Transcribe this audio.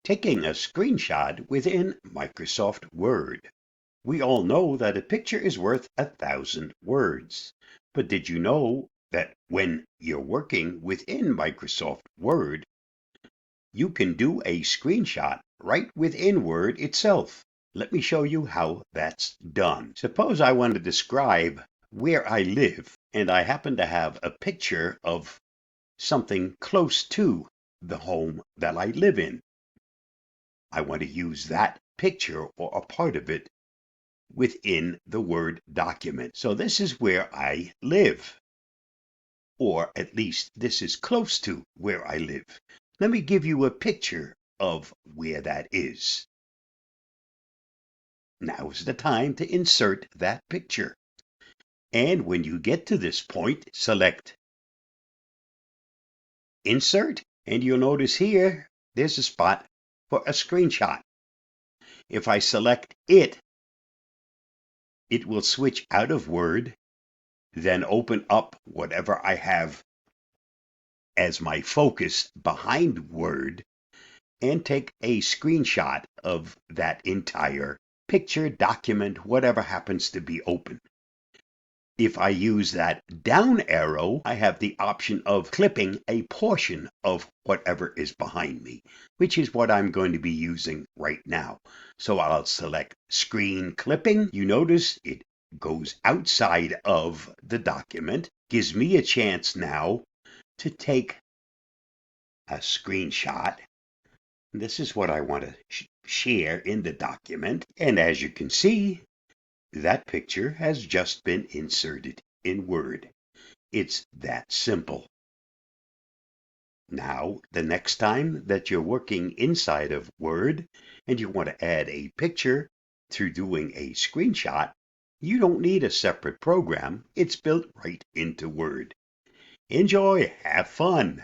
Taking a screenshot within Microsoft Word. We all know that a picture is worth 1,000 words. But did you know that when you're working within Microsoft Word, you can do a screenshot right within Word itself? Let me show you how that's done. Suppose I want to describe where I live, and I happen to have a picture of something close to the home that I live in. I want to use that picture or a part of it within the Word document. So this is where I live, or at least this is close to where I live. Let me give you a picture of where that is. Now's the time to insert that picture. And when you get to this point, select Insert, and you'll notice here, there's a spot for a screenshot. If I select it, it will switch out of Word, then open up whatever I have as my focus behind Word, and take a screenshot of that entire picture, document, whatever happens to be open. If I use that down arrow, I have the option of clipping a portion of whatever is behind me, which is what I'm going to be using right now. So I'll select Screen Clipping. You notice it goes outside of the document, gives me a chance now to take a screenshot. This is what I want to share in the document. And as you can see, that picture has just been inserted in Word. It's that simple. Now, the next time that you're working inside of Word and you want to add a picture through doing a screenshot, you don't need a separate program. It's built right into Word. Enjoy, have fun.